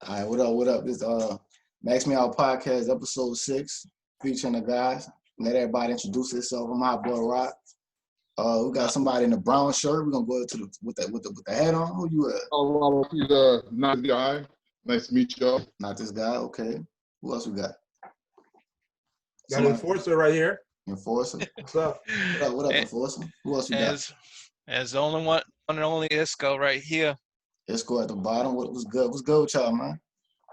All right, what up? What up? This Max Me Out Podcast, episode 6, featuring the guys. Let everybody introduce themselves. I'm my boy Rock. We got somebody in the brown shirt. We're gonna go to the with the hat on. Who you at? Oh, he's not this guy. Nice to meet y'all. Not this guy. Okay. Who else we got? Got an Inforcer right here. Enforcer. What's up? What up, Enforcer? Who else we got? As the only one and only Isco right here. Isco at the bottom. What's good? What's good with y'all, man?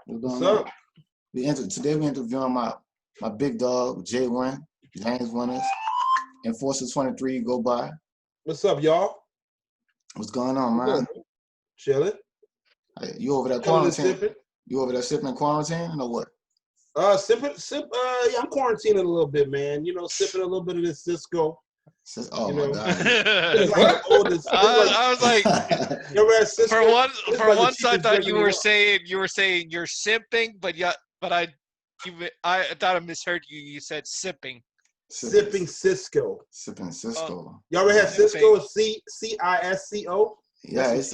What's up? Today we interviewing my big dog, J1, James Winners, Enforcer 23, go by. What's up, y'all? What's going on, man? Chilling. Hey, you over there quarantine? You over there sipping quarantine or what? Yeah, I'm quarantining a little bit, man. You know, sipping a little bit of this Cisco. Oh my God! It's like the oldest. I was like, you ever had Cisco? for once, I thought you were saying you're simping, but I thought I misheard you. You said sipping. Sipping Cisco. Sipping Cisco. Y'all ever had Cisco? Cisco? Yeah, it's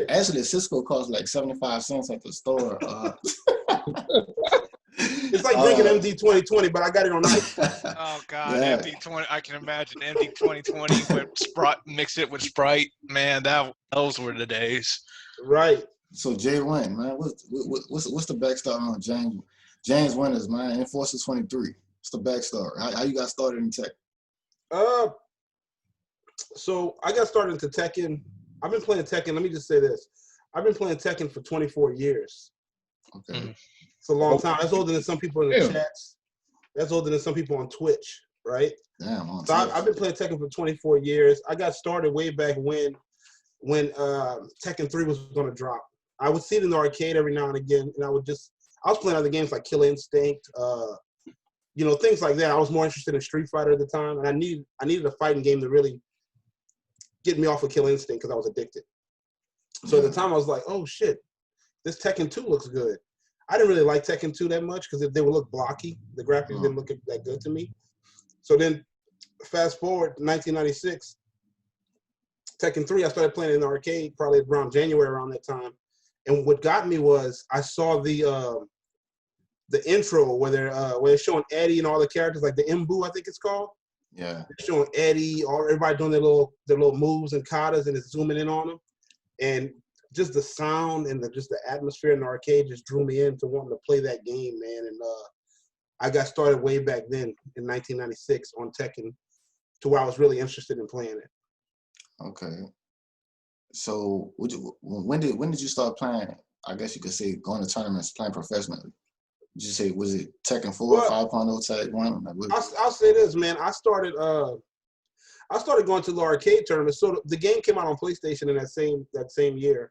actually Cisco costs like 75 cents at the store. It's like drinking MD 2020, but I got it on ice. Oh God, yeah. MD 20. I can imagine MD 2020 with Sprite, mix it with Sprite. Man, those were the days. Right. So J1, man, what's the backstory on James Winners, man? Inforcer 23. What's the backstory? How you got started in tech? So I got started into Tekken. I've been playing Tekken. Let me just say this: I've been playing Tekken for 24 years. Okay. Mm-hmm. It's a long time. That's older than some people in the chats. That's older than some people on Twitch, right? Damn. So I've been playing Tekken for 24 years. I got started way back when Tekken 3 was going to drop. I would see it in the arcade every now and again, and I was playing other games like Killer Instinct, things like that. I was more interested in Street Fighter at the time, and I needed a fighting game to really get me off of Killer Instinct because I was addicted. So at the time, I was like, oh shit, this Tekken 2 looks good. I didn't really like Tekken 2 that much because they would look blocky. The graphics didn't look that good to me. So then, fast forward to 1996, Tekken 3, I started playing in the arcade probably around January around that time. And what got me was I saw the intro where they're showing Eddie and all the characters, like the Imbu, I think it's called. Yeah. They're showing Eddie, everybody doing their little moves and katas, and it's zooming in on them. And just the sound and just the atmosphere in the arcade just drew me into wanting to play that game, man. And I got started way back then in 1996 on Tekken to where I was really interested in playing it. Okay. So when did you start playing? I guess you could say going to tournaments, playing professionally. Did you say, was it Tekken 4, 5.0 type 1? I'll say this, man. I started going to the arcade tournaments. So the game came out on PlayStation in that same year.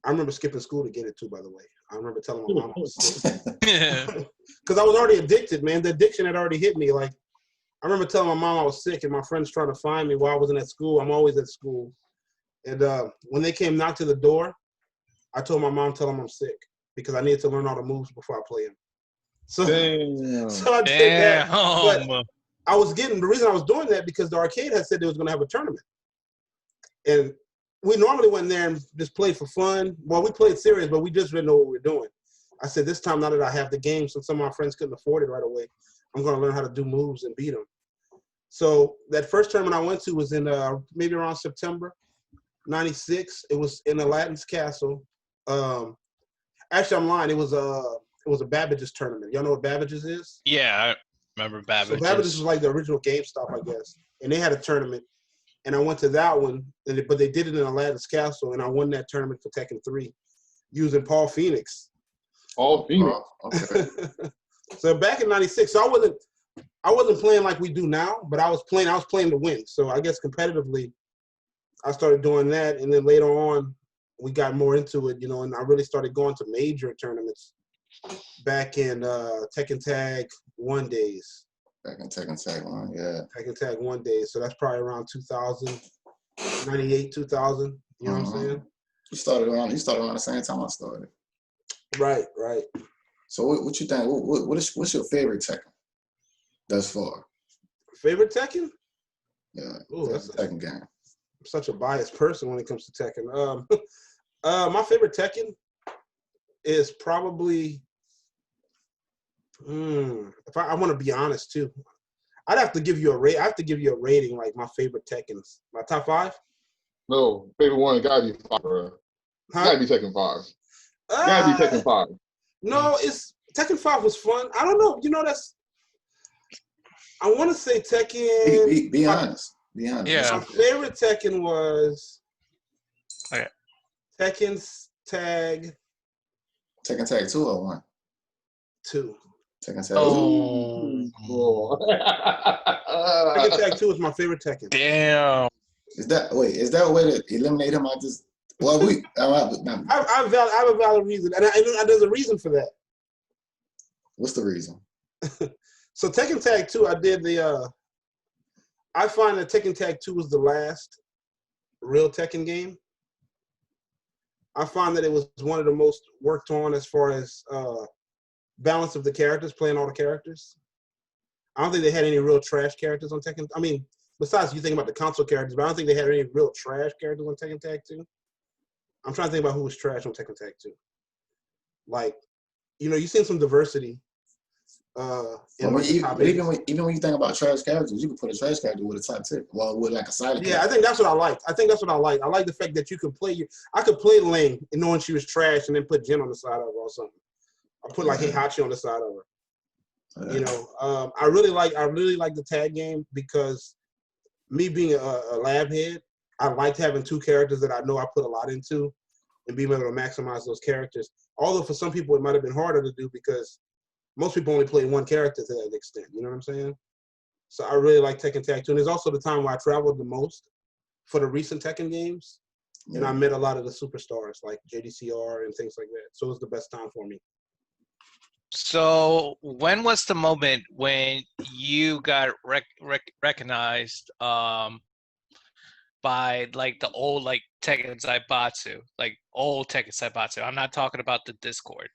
I remember skipping school to get it too, by the way. I remember telling my mom I was sick. Because I was already addicted, man. The addiction had already hit me. Like, I remember telling my mom I was sick and my friends trying to find me while I wasn't at school. I'm always at school. And when they came knock to the door, I told my mom, tell them I'm sick because I needed to learn all the moves before I play them. So I did that. But the reason I was doing that because the arcade had said they was going to have a tournament. And we normally went there and just played for fun. Well, we played serious, but we just didn't know what we were doing. I said, this time, now that I have the game, since some of my friends couldn't afford it right away, I'm going to learn how to do moves and beat them. So that first tournament I went to was in maybe around September 96. It was in Aladdin's Castle. Actually, I'm lying. It was a Babbage's tournament. Y'all know what Babbage's is? Yeah, I remember Babbage's. So Babbage's was like the original GameStop, I guess. And they had a tournament. And I went to that one, but they did it in Aladdin's Castle, and I won that tournament for Tekken 3 using Paul Phoenix. Paul Phoenix. Okay. So back in 96, so I wasn't playing like we do now, but I was playing to win. So I guess competitively, I started doing that, and then later on, we got more into it, and I really started going to major tournaments back in Tekken Tag 1 days. Back in Tekken Tag 1, yeah. Tekken Tag 1 days. So that's probably around 2000, 98, 2000. You know what I'm saying? You started around the same time I started. Right. So what you think? What's your favorite Tekken thus far? Favorite Tekken? Yeah. Ooh, that's a Tekken game. I'm such a biased person when it comes to Tekken. My favorite Tekken is probably. If I want to be honest too, I'd have to give you a rate. I have to give you a rating like my favorite Tekkens. My top 5. No, favorite one gotta be 5, bro. Huh? Gotta be Tekken 5. Gotta be Tekken 5. No, it's Tekken 5 was fun. I don't know. You know, I want to say Tekken. Be honest. Be honest. Yeah. My favorite Tekken was Okay. Tekken's Tag Tekken Tag 2 or 1? 2. Tekken Tag Oh. Tekken Tag 2 is my favorite Tekken. Damn. 2. Is that a way to eliminate him? I have a valid reason, and there's a reason for that. What's the reason? So Tekken Tag 2, I did I find that Tekken Tag 2 was the last real Tekken game. I found that it was one of the most worked on as far as balance of the characters, playing all the characters. I don't think they had any real trash characters on Tekken. I mean, besides you think about the console characters, but I don't think they had any real trash characters on Tekken Tag 2. I'm trying to think about who was trash on Tekken Tag 2. Like, you've seen some diversity. Even when you think about trash characters, you can put a trash character with a top tip. Well, with like a side character. Yeah, I think that's what I like. I like the fact that you could play I could play Ling and knowing she was trash and then put Jin on the side of her or something. I put like Heihachi on the side of her. Yeah. I really like the tag game because me being a lab head, I liked having 2 characters that I know I put a lot into and being able to maximize those characters. Although for some people it might have been harder to do because most people only play 1 character to that extent. You know what I'm saying? So I really like Tekken Tag 2. And it's also the time where I traveled the most for the recent Tekken games. Yeah. And I met a lot of the superstars like JDCR and things like that. So it was the best time for me. So when was the moment when you got recognized by like the old like Tekken Zaibatsu, like old Tekken Zaibatsu? I'm not talking about the Discord.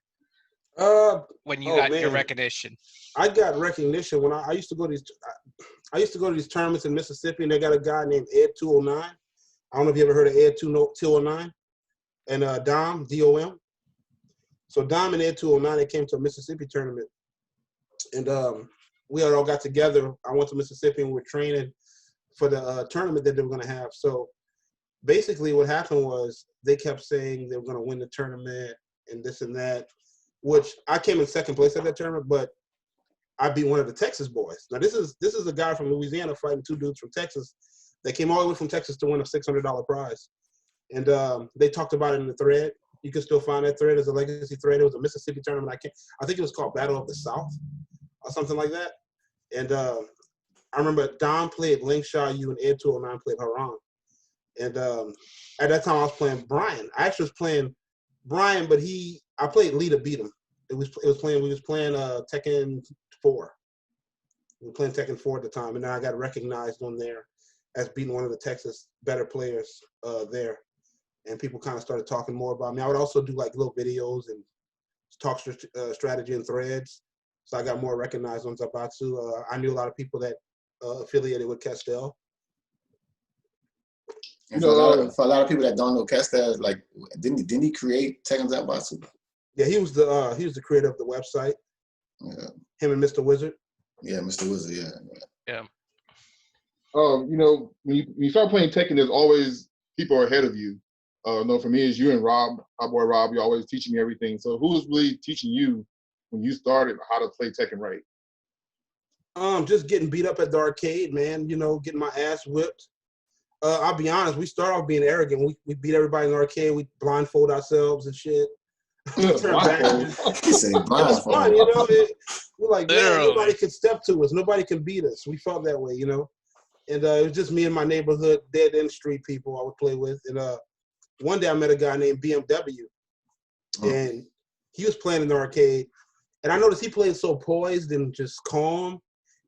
When you got your recognition. I got recognition when I used to go to these tournaments in Mississippi, and they got a guy named Ed 209. I don't know if you ever heard of Ed 209 and Dom DOM. So Dom and Ed 209, they came to a Mississippi tournament, and we all got together. I went to Mississippi and we were training for the tournament that they were going to have. So basically, what happened was they kept saying they were going to win the tournament and this and that. Which I came in second place at that tournament, but I beat one of the Texas boys. Now this is a guy from Louisiana fighting 2 dudes from Texas. They came all the way from Texas to win a $600 prize, and they talked about it in the thread. You can still find that thread as a legacy thread. It was a Mississippi tournament. I think it was called Battle of the South or something like that. And I remember Don played Ling Xiaoyu and Ed 209 played Haran. And at that time I was playing Brian. I actually was playing Brian, but I played Lee to beat him. We was playing Tekken 4. We were playing Tekken 4 at the time, and then I got recognized on there as beating one of the Texas better players there. And people kind of started talking more about me. I would also do like little videos and talk strategy and threads. So I got more recognized on Zaibatsu. I knew a lot of people that affiliated with Castel. And for a lot of people that don't know Castel, like didn't he create Tekken Zaibatsu? Yeah, he was the creator of the website. Yeah. Him and Mr. Wizard. Yeah, Mr. Wizard. Yeah. When you start playing Tekken, there's always people ahead of you. For me, it's you and Rob, our boy Rob. You're always teaching me everything. So who was really teaching you when you started how to play Tekken right? Just getting beat up at the arcade, man. Getting my ass whipped. I'll be honest. We start off being arrogant. We beat everybody in the arcade. We blindfold ourselves and shit. It was fun, we're like, man, nobody can step to us. Nobody can beat us. We felt that way, And it was just me and my neighborhood dead end street people I would play with. And one day I met a guy named BMW, and he was playing in the arcade. And I noticed he played so poised and just calm.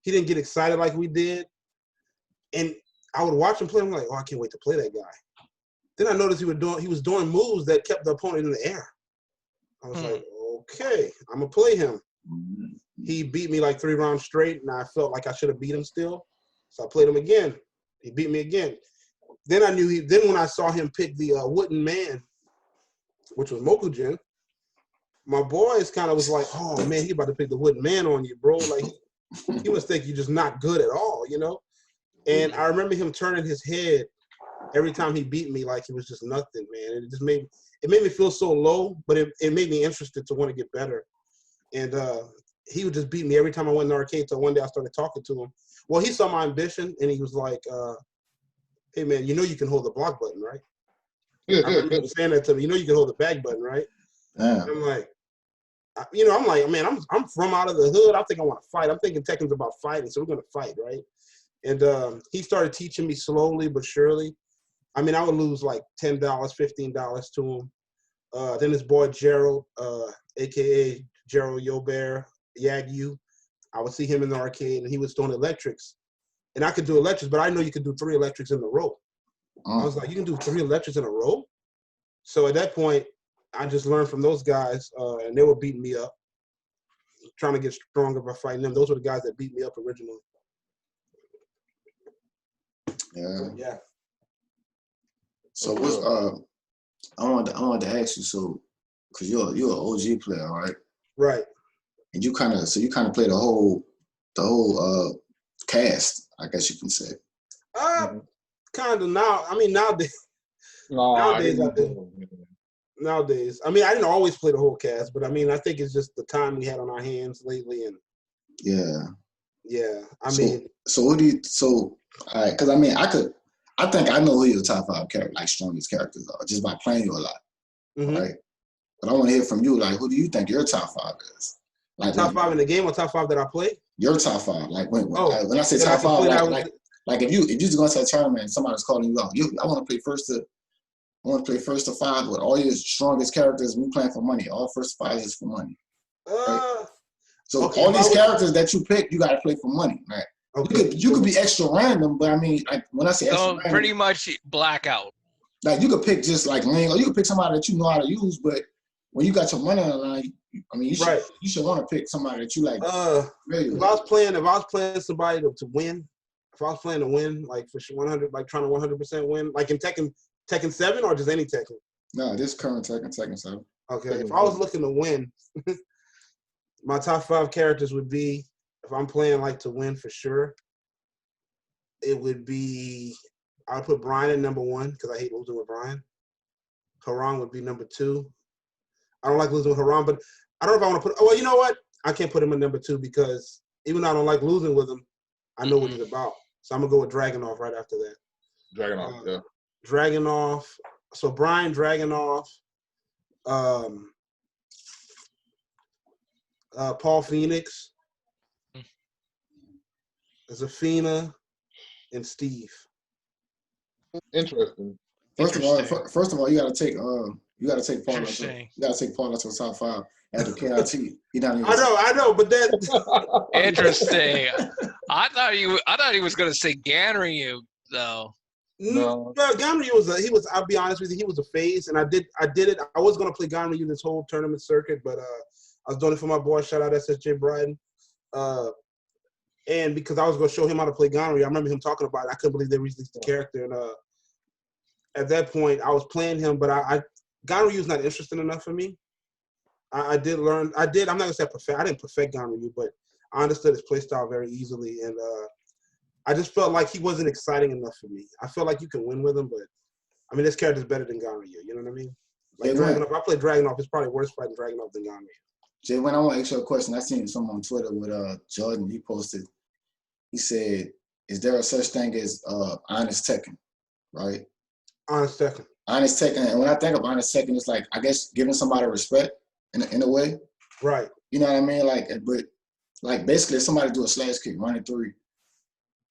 He didn't get excited like we did. And I would watch him play. I'm like, oh, I can't wait to play that guy. Then I noticed he was doing moves that kept the opponent in the air. I was like, okay, I'm going to play him. He beat me like 3 rounds straight, and I felt like I should have beat him still. So I played him again. He beat me again. Then I knew then when I saw him pick the wooden man which was Mokujin, my boys kind of was like, oh man, he about to pick the wooden man on you, bro. Like he must think you're just not good at all, you know? And I remember him turning his head every time he beat me like he was just nothing, man. And it made me feel so low, but it made me interested to want to get better. And he would just beat me every time I went in the arcade. So one day I started talking to him. Well, he saw my ambition, and he was like, hey, man, you know you can hold the block button, right? I remember him saying that to me. You know you can hold the back button, right? Yeah. I'm like, I'm like, man, I'm from out of the hood. I think I want to fight. I'm thinking Tekken's about fighting, so we're going to fight, right? And he started teaching me slowly but surely. I mean, I would lose like $10, $15 to him. Then his boy Gerald, a.k.a. Gerald Yobert, Yagyu, I would see him in the arcade, and he was doing electrics. And I could do electrics, but I know you could do 3 electrics in a row. I was like, you can do 3 electrics in a row? So at that point, I just learned from those guys, and they were beating me up, trying to get stronger by fighting them. Those were the guys that beat me up originally. Yeah. So what's I wanted to ask you, so because you're an OG player, right? Right. And you kind of play the whole cast, I guess you can say. Kind of now. I mean, nowadays I do. Nowadays, I mean, I didn't always play the whole cast, but I mean, I think it's just the time we had on our hands lately, and yeah. I mean, so what do you? So, all right, because I mean, I think I know who your top 5 character, like strongest characters are, just by playing you a lot, right? But I want to hear from you, like, who do you think your top 5 is? Like top 5 in the game or top 5 that I play? Your top 5, like when I say top 5, like if you just go to a tournament and somebody's calling you out, I want to play first to 5 with all your strongest characters. We playing for money. All first 5 is for money. Right? So all these characters that you pick, you got to play for money, right? Okay. You could be extra random, but I mean, like when I say extra random, pretty much blackout. Like you could pick just like Lane, or you could pick somebody that you know how to use, but when you got your money on the line, I mean, you should want to pick somebody that you like. If I was playing somebody to win, if I was playing to win, like for 100, like trying to 100% win, like in Tekken 7 or just any Tekken? No, this current Tekken 7. Okay, if I was looking to win, my top 5 characters would be, if I'm playing like to win for sure, it would be, I'll put Brian at number 1 because I hate losing with Brian. Haran would be number 2. I don't like losing with Haran, but I don't know if I want to put, well, you know what? I can't put him in number 2 because even though I don't like losing with him, I know what he's about. So I'm going to go with Dragunov right after that. Dragunov, yeah. Dragunov. So Brian, Dragunov, Paul Phoenix, Zafina, and Steve. Interesting. First of all, you gotta take Paul. You gotta take Paul out to the top 5 after KIT. I know, but that interesting. I thought he was gonna say Ganryu though. No, Ganryu was. I'll be honest with you, he was a phase, and I did it. I was gonna play Ganryu this whole tournament circuit, but I was doing it for my boy. Shout out SSJ Bryden. And because I was gonna show him how to play Ganryu, I remember him talking about it. I couldn't believe they released the character, and at that point, I was playing him, but Ganryu is not interesting enough for me. I did learn. I'm not gonna say perfect. I didn't perfect Ganryu, but I understood his playstyle very easily, and I just felt like he wasn't exciting enough for me. I felt like you can win with him, but I mean, this character's better than Ganryu. You know what I mean? Like Dragunov, if I play Dragunov, it's probably worse fighting Dragunov than Ganryu. Jay, when I want to ask you a question, I seen something on Twitter with Jordan. He posted. He said, "Is there a such thing as honest Tekken?" Right? Honest Tekken. Honest Tekken. And when I think of honest Tekken, it's like, I guess, giving somebody respect in a way. Right. You know what I mean? Like, but like basically, if somebody do a slash kick, running 3,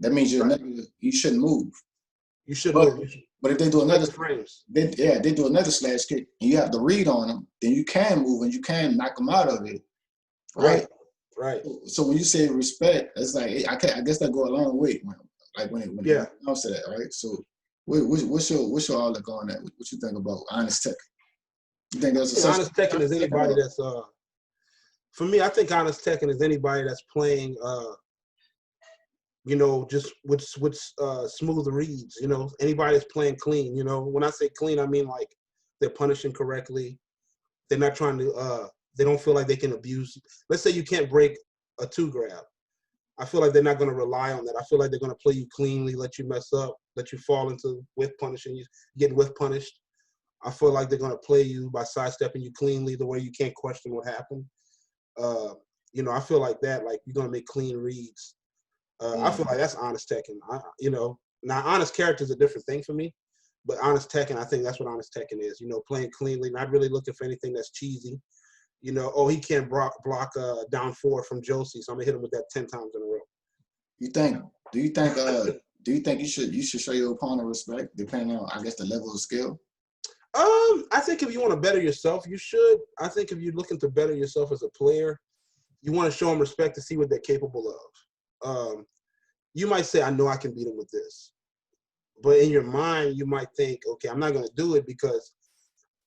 that means you shouldn't move. You should move. But if they do another frames, they do another slash kick, and you have to read on them, then you can move and you can knock them out of it. Right. Right. So when you say respect, it's like I guess that go a long way. When it comes to that, right? So what's your outlook on that? What you think about honest Tekken? You think there's honest Tekken is anybody that's for me, I think honest Tekken is anybody that's playing just with smooth reads, anybody that's playing clean, when I say clean, I mean like they're punishing correctly, They're not trying to. They don't feel like they can abuse. Let's say you can't break a 2 grab. I feel like they're not going to rely on that. I feel like they're going to play you cleanly, let you mess up, let you fall into whiff punishing you, getting whiff punished. I feel like they're going to play you by sidestepping you cleanly, the way you can't question what happened. I feel like that. Like you're going to make clean reads. I feel like that's honest teching. Now honest character is a different thing for me, but honest teching, I think that's what honest teching is. Playing cleanly, not really looking for anything that's cheesy. He can't block down 4 from Josie, so I'm gonna hit him with that 10 times in a row. Do you think you should show your opponent respect depending on, I guess, the level of skill? I think if you want to better yourself, you should. I think if you're looking to better yourself as a player, you want to show them respect to see what they're capable of. You might say, I know I can beat him with this. But in your mind, you might think, okay, I'm not going to do it because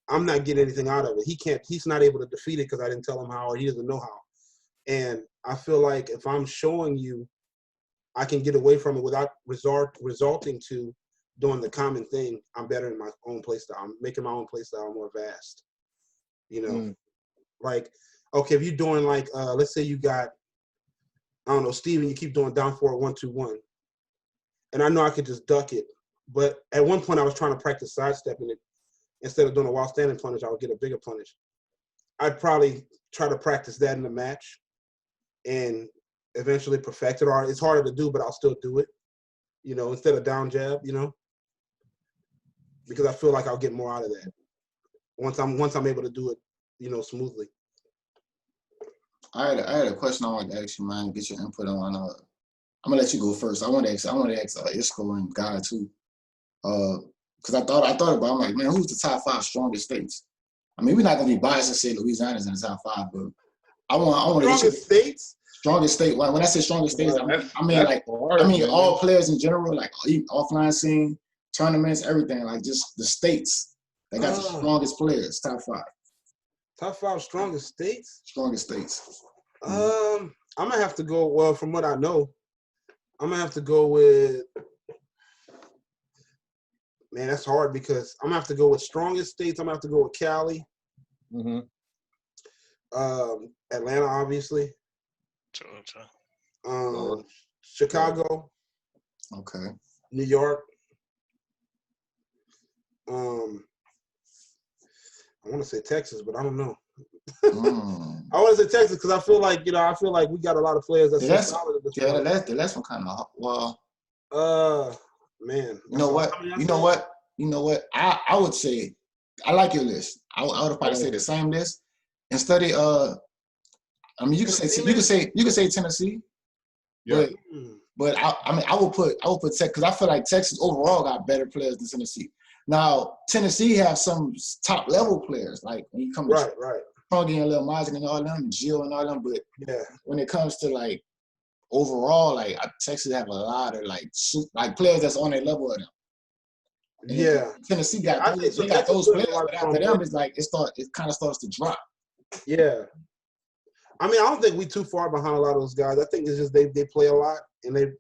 I'm not getting anything out of it. He's not able to defeat it because I didn't tell him how, or he doesn't know how. And I feel like if I'm showing you I can get away from it without resulting to doing the common thing, I'm better in my own play style. I'm making my own play style more vast. Like, okay, if you're doing like, let's say you got, I don't know, Steven, you keep doing down 4, 1, 2, 1. And I know I could just duck it. But at one point I was trying to practice sidestepping it. Instead of doing a while standing punish, I would get a bigger punish. I'd probably try to practice that in the match and eventually perfect it. Or it's harder to do, but I'll still do it, instead of down jab, because I feel like I'll get more out of that once I'm able to do it, smoothly. I had a question I wanted to ask you, man. Get your input on. I'm gonna let you go first. I want to ask Isco and Guy too, because I thought about. I'm like, man, who's the top 5 strongest states? I mean, we're not gonna be biased and say Louisiana's in the top 5, but I want to get your states. Strongest state. When I say strongest states, I mean all players in general, like offline scene, tournaments, everything. Like just the states that got the strongest players. Top 5. Top 5 strongest states. Strongest states. I'm gonna have to go. Well, from what I know, I'm gonna have to go with. Man, that's hard because I'm gonna have to go with strongest states. I'm gonna have to go with Cali. Mm-hmm. Atlanta, obviously. Georgia. Chicago. Okay. New York. I want to say Texas, but I don't know. I want to say Texas because I feel like we got a lot of players that's solid at this point. The last one kind of well. Man. You know what? I would say I like your list. I would probably say the same list and study. I mean, you could say Tennessee. Yeah. But I would put Texas because I feel like Texas overall got better players than Tennessee. Now Tennessee have some top level players like when you come to Funky and Lil Mazik and all them, Gio and all them. But when it comes to like overall, like Texas have a lot of like players that's on their level of them. And Tennessee got those players, but after them it's like it kind of starts to drop. Yeah. I mean, I don't think we too far behind a lot of those guys. I think it's just they play a lot and they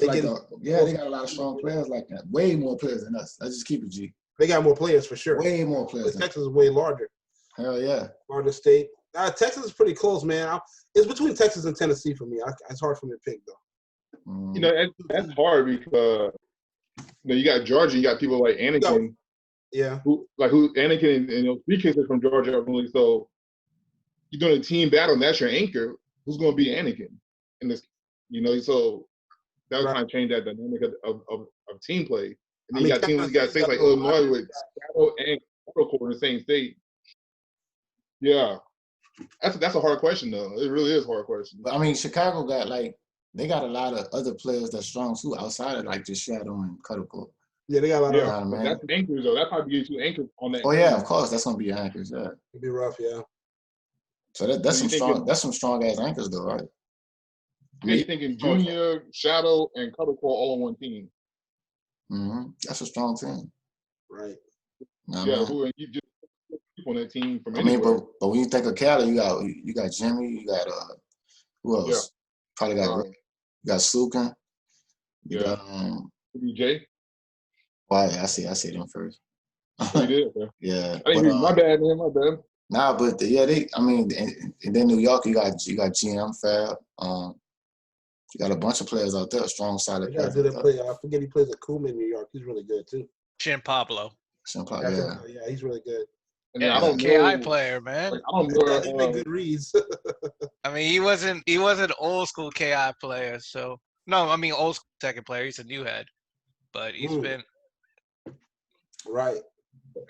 got a lot of strong players like that. Way more players than us. Let's just keep it G. They got more players for sure. Way more players. Texas is way larger. Hell yeah. Larger state. Texas is pretty close, man. It's between Texas and Tennessee for me. It's hard for me to pick though. That's hard because you got Georgia. You got people like Anakin. Who Anakin and 3 kids from Georgia really. So you're doing a team battle, and that's your anchor. Who's going to be Anakin in this? So that would kind of change that dynamic of team play. And then you got states like Illinois with Seattle and Colorado in the same state. Yeah, that's a hard question though. It really is a hard question. But I mean, Chicago got they got a lot of other players that's strong too outside of like just Shadow and Colorado. Yeah, they got a lot of man. That's anchors though. That probably gives 2 anchors on that. Oh yeah, of course, that's gonna be anchors. Yeah, it'd be rough. Yeah. So that's some strong. That's some strong ass anchors though, right? You're thinking Junior, Shadow, and Colorado all on one team. Mm-hmm. That's a strong team. Right. Who you just on that team from anywhere. I mean, but when you think of Cali, you got Jimmy, you got who else? Yeah. Probably got you got Sukin. You got DJ. Why? I see them first. You did, yeah. My bad, man. My bad. Nah, but and then New York, you got GM Fab. You got a bunch of players out there, strong sided players. I forget he plays at Kuma in New York. He's really good too. Shin Pablo. Yeah, he's really good. And I don't know. KI player, man. Like, I don't know. He made good reads. I mean, he wasn't old school KI player. So no, I mean old school second player. He's a new head, but he's been right.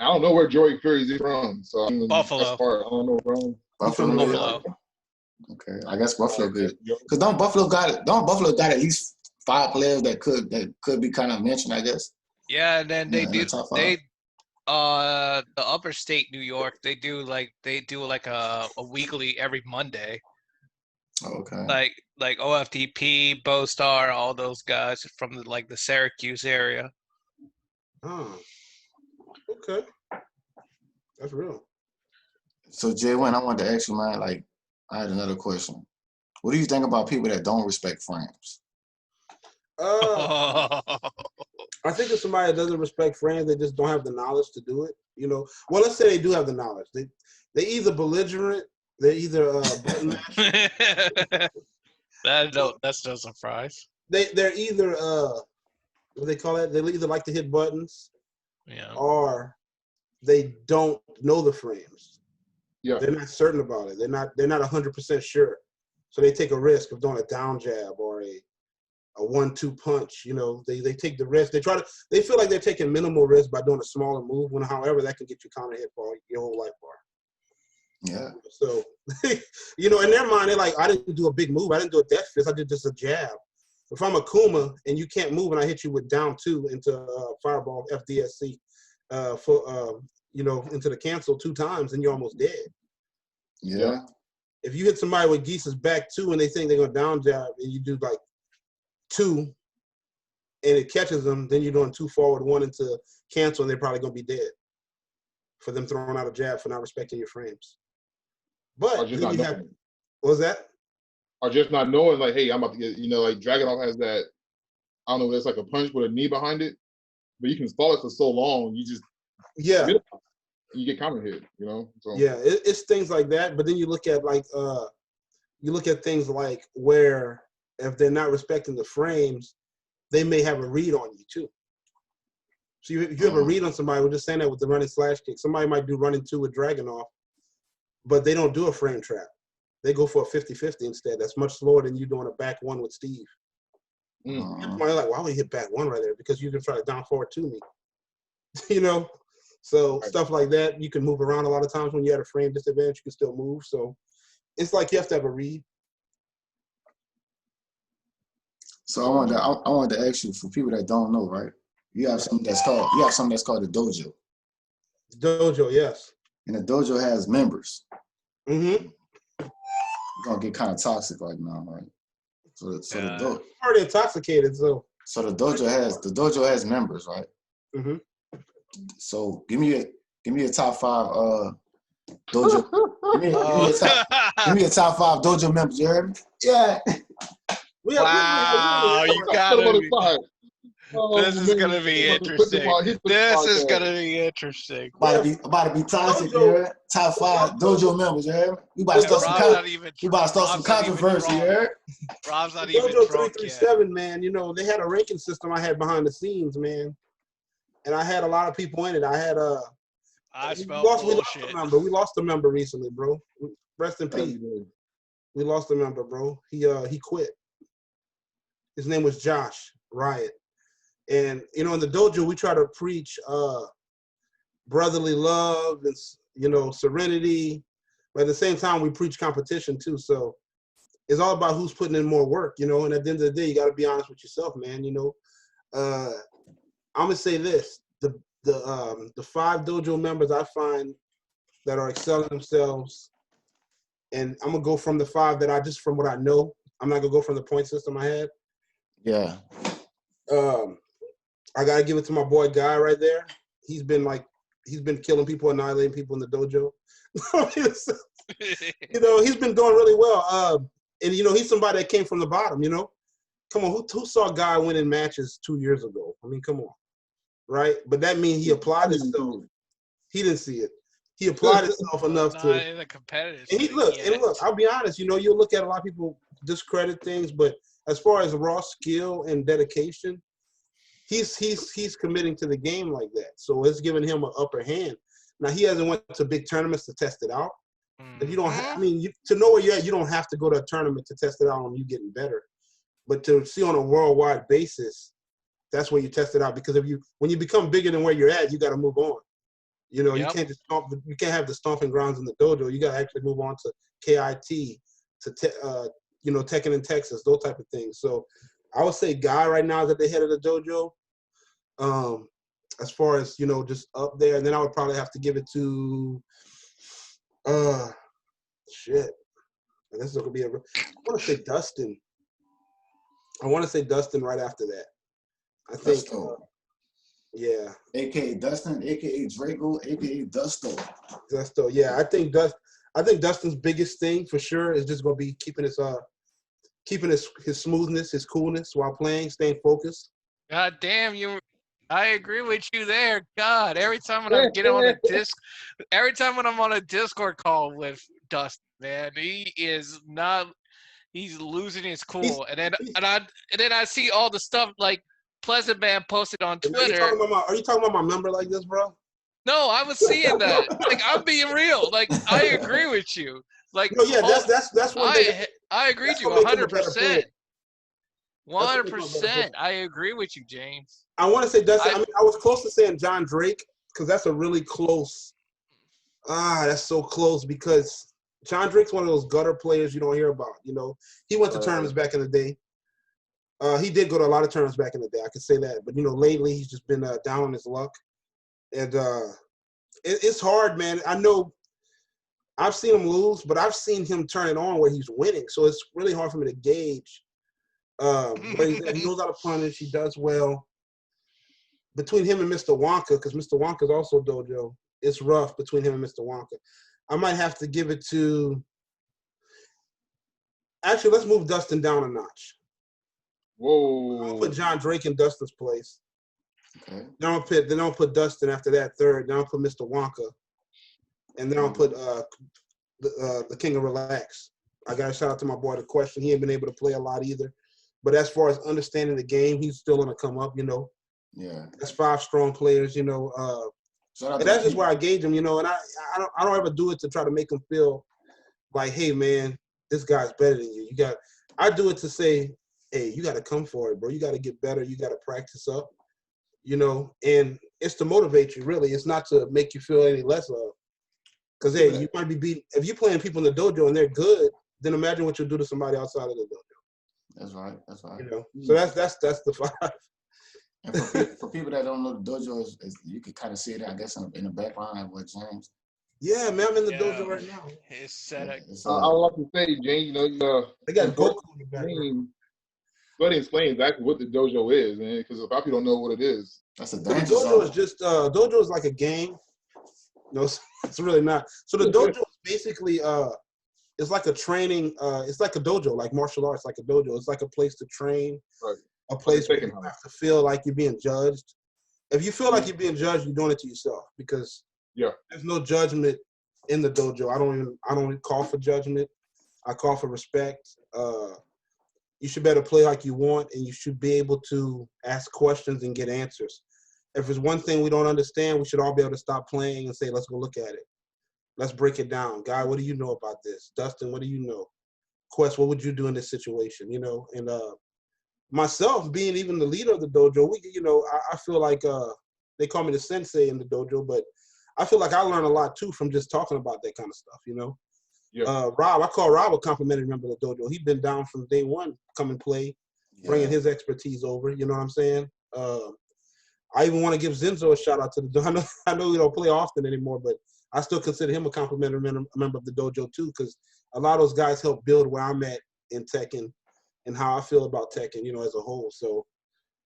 I don't know where Joey Curry's from. So Buffalo. I don't know where Buffalo. Okay, I guess Buffalo good. Because don't Buffalo got at least 5 players that could be kind of mentioned, I guess. Yeah, and then the upper state New York, they do like a weekly every Monday. Okay. Like OFTP, Bostar, all those guys from the Syracuse area. Oh. Okay. That's real. So Jay Wynn, I wanted to ask you, man, like I had another question. What do you think about people that don't respect frames? I think if somebody doesn't respect frames, they just don't have the knowledge to do it. You know, well, let's say they do have the knowledge. They either belligerent, they're either button. That's no surprise. They're either what they call it. They either like to hit buttons, or they don't know the frames. Yeah, they're not certain about it. They're not 100% sure, so they take a risk of doing a down jab or a 1-2 punch. You know, they take the risk. They feel like they're taking minimal risk by doing a smaller move. When, however, that can get you counter hit for your whole life bar. Yeah. So, you know, in their mind, they're like, I didn't do a big move. I didn't do a death fist. I did just a jab. If I'm a Kuma and you can't move and I hit you with down 2 into fireball FDSC into the cancel 2 times, then you're almost dead. Yeah. If you hit somebody with Geese's back 2 and they think they're going to down jab and you do like 2 and it catches them, then you're doing 2 forward, 1 into cancel, and they're probably going to be dead for them throwing out a jab for not respecting your frames. But what was that? Or just not knowing, like, hey, I'm about to get, like Dragunov has that, I don't know, it's like a punch with a knee behind it, but you can stall it for so long, you just you get counter hit, So. Yeah, it's things like that. But then you look at things like where if they're not respecting the frames, they may have a read on you too. So if you have a read on somebody, we're just saying that with the running slash kick. Somebody might do running 2 with Dragunov, but they don't do a frame trap. They go for a 50-50 instead. That's much slower than you doing a back 1 with Steve. Somebody like, why would you hit back 1 right there? Because you can try to down forward to me. So stuff like that, you can move around a lot of times when you're at a frame disadvantage. You can still move. So it's like you have to have a read. So I wanted to ask you, for people that don't know, right? You have something that's called the dojo. Dojo, yes. And the dojo has members. Mm-hmm. It's gonna get kind of toxic right now, right? So the dojo. Already intoxicated, so. So the dojo has members, right? Mm-hmm. So give me a top 5 dojo. give me a top 5 dojo members. You heard me? Yeah. Wow, you got it. This is gonna be interesting. About to be toxic, yeah. Top 5 dojo members, yeah. We about to start some controversy, yeah. Rob's not even Dojo drunk 337, man. They had a ranking system I had behind the scenes, man, and I had a lot of people in it. I had we lost a member recently, bro. Rest in peace. We lost a member, bro. He quit. His name was Josh Riot. And, in the dojo, we try to preach brotherly love and, serenity. But at the same time, we preach competition, too. So it's all about who's putting in more work, And at the end of the day, you got to be honest with yourself, man. I'm going to say this. The 5 dojo members I find that are excelling themselves, and I'm going to go from the 5 that from what I know. I'm not going to go from the point system I had. Yeah. I gotta give it to my boy Guy right there. He's been killing people, annihilating people in the dojo. He's been doing really well. And he's somebody that came from the bottom. Come on, who saw Guy winning matches 2 years ago? I mean, come on, right? But that means he applied himself. He didn't see it. he applied himself enough not to. in the competitive. And look. I'll be honest. You'll look at a lot of people discredit things, but as far as raw skill and dedication, he's committing to the game like that. So it's giving him an upper hand. Now he hasn't went to big tournaments to test it out. But you don't. To know where you're at, you don't have to go to a tournament to test it out on you getting better. But to see on a worldwide basis, that's where you test it out. Because when you become bigger than where you're at, you got to move on. You can't just you can't have the stomping grounds in the dojo. You got to actually move on to KIT, to Tekken in Texas, those type of things. So I would say Guy right now is at the head of the dojo. As far as just up there, and then I would probably have to give it to shit. And this is gonna be I want to say Dustin. I want to say Dustin right after that. I think. Yeah. AKA Dustin, AKA Draco, AKA Dusto. Dusto. Yeah, I think Dustin's biggest thing for sure is just gonna be keeping his smoothness, his coolness while playing, staying focused. God damn you. I agree with you there. God, every time when I get on a every time when I'm on a Discord call with Dustin, man, he's losing his cool. And then I see all the stuff like Pleasant Man posted on Twitter. Are you talking about my number like this, bro? No, I was seeing that. Like, I'm being real. Like, I agree with you. Like, no, yeah, that's one thing. I agree with you 100%. 100%. I agree with you, James. I want to say Dustin. I was close to saying John Drake because that's a really close. That's so close because John Drake's one of those gutter players you don't hear about. He went to tournaments back in the day. He did go to a lot of tournaments back in the day. I can say that. But lately he's just been down on his luck, and it's hard, man. I know I've seen him lose, but I've seen him turn it on where he's winning. So it's really hard for me to gauge. Where he's at. He knows how to punish. He does well. Between him and Mr. Wonka, because Mr. Wonka is also dojo, it's rough between him and Mr. Wonka. I might have to give it to. Actually, let's move Dustin down a notch. Whoa! I'll put John Drake in Dustin's place. Okay. Then I'll put Dustin after that third. Then I'll put Mr. Wonka, and then I'll put the King of Relax. I got to shout out to my boy The Question. He ain't been able to play a lot either. But as far as understanding the game, he's still going to come up, Yeah. That's 5 strong players, and that's just where I gauge him, and I don't ever do it to try to make him feel like, hey, man, this guy's better than you. I do it to say, hey, you got to come for it, bro. You got to get better. You got to practice up, and it's to motivate you, really. It's not to make you feel any less of. Because, hey, you might be beating – if you're playing people in the dojo and they're good, then imagine what you'll do to somebody outside of the dojo. That's right. That's right. So that's the 5. And for people that don't know, the dojo is you can kind of see it, I guess, in the background with James. Yeah, man, I'm in the dojo right now. It's set up. I would like to say, James, they got Goku in the background. Go ahead and explain exactly what the dojo is, man, because a lot of people don't know what it is. That's a danger zone. Dojo is just dojo is like a gang. It's really not. So the dojo is basically it's like a training. It's like a dojo, like martial arts, like a dojo. It's like a place to train. Right. A place where you have to feel like you're being judged. If you feel like you're being judged, you're doing it to yourself because there's no judgment in the dojo. I don't call for judgment. I call for respect. You should better play like you want, and you should be able to ask questions and get answers. If there's one thing we don't understand, we should all be able to stop playing and say, let's go look at it. Let's break it down. Guy, what do you know about this? Dustin, what do you know? Quest, what would you do in this situation? And myself being even the leader of the dojo, I feel like they call me the sensei in the dojo, but I feel like I learn a lot too from just talking about that kind of stuff, Yeah. Rob, I call Rob a complimentary member of the dojo. He's been down from day one, come and play, bringing his expertise over. You know what I'm saying? I even want to give Zenzo a shout out to the dojo. I know we don't play often anymore, but I still consider him a complimentary member of the dojo too, because a lot of those guys help build where I'm at in Tekken and how I feel about Tekken, as a whole. So,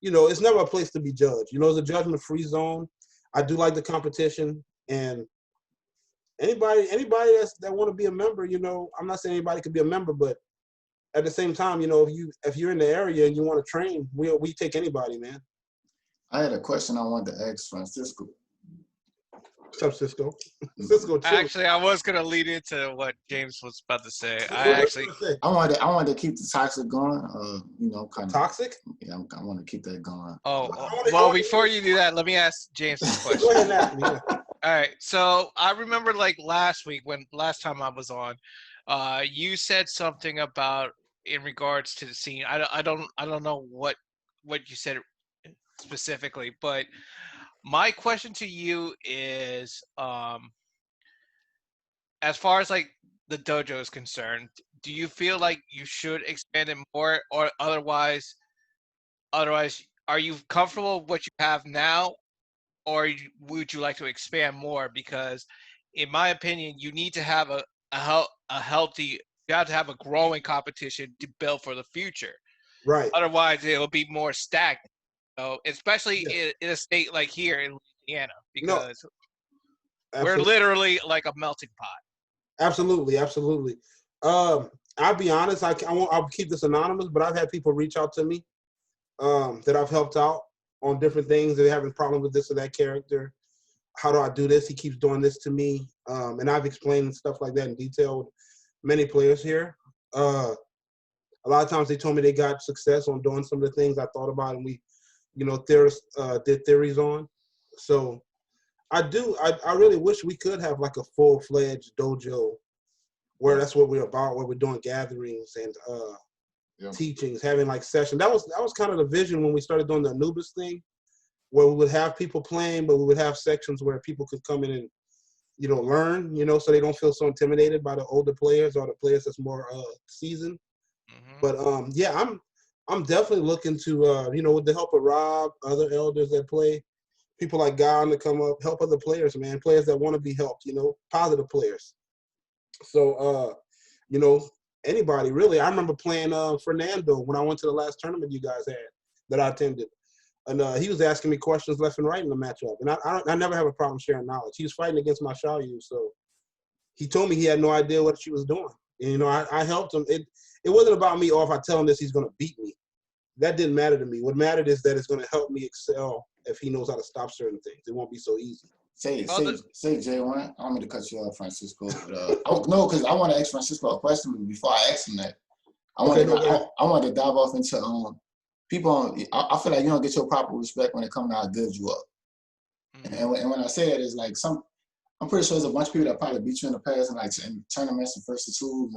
it's never a place to be judged. It's a judgment-free zone. I do like the competition, and anybody that want to be a member, I'm not saying anybody could be a member, but at the same time, if you're in the area and you want to train, we take anybody, man. I had a question I wanted to ask Francisco. What's up, Cisco? Cisco, chill. Actually, I was gonna lead into what James was about to say. I wanted to keep the toxic going. Kind of toxic. Yeah, I want to keep that going. Well, before you do that, let me ask James this question. Go ahead and ask me. Yeah. All right. So I remember like last time I was on, you said something about in regards to the scene. I don't know what you said specifically, but my question to you is, as far as like the dojo is concerned, do you feel like you should expand it more, or otherwise, are you comfortable with what you have now, or would you like to expand more? Because, in my opinion, you need to have a healthy. You have to have a growing competition to build for the future. Right. Otherwise, it'll be more stagnant. So, especially in a state like here in Louisiana, because we're literally like a melting pot. Absolutely. I'll be honest. I'll keep this anonymous, but I've had people reach out to me that I've helped out on different things. They're having problems with this or that character. How do I do this? He keeps doing this to me. And I've explained stuff like that in detail with many players here. A lot of times they told me they got success on doing some of the things I thought about, and we, did theories on. So I really wish we could have like a full-fledged dojo where that's what we're about, where we're doing gatherings and teachings, having like sessions. That was kind of the vision when we started doing the Anubis thing, where we would have people playing, but we would have sections where people could come in and, learn, so they don't feel so intimidated by the older players or the players that's more seasoned. Mm-hmm. But I'm definitely looking to, with the help of Rob, other elders that play, people like Guy to come up, help other players, man, players that want to be helped, positive players. So, anybody really. I remember playing Fernando when I went to the last tournament you guys had that I attended. And he was asking me questions left and right in the matchup. And I never have a problem sharing knowledge. He was fighting against my Xiaoyu, so he told me he had no idea what she was doing. And, I helped him. It wasn't about me, or if I tell him this, he's going to beat me. That didn't matter to me. What mattered is that it's going to help me excel if he knows how to stop certain things. It won't be so easy. Say J1. I don't mean to cut you off, Francisco. But, no, because I want to ask Francisco a question before I ask him that. I want to dive off into people. I feel like you don't get your proper respect when it comes to how good you are. Mm-hmm. And when I say that, it's like I'm pretty sure there's a bunch of people that probably beat you in the past and like in tournaments and first to twos,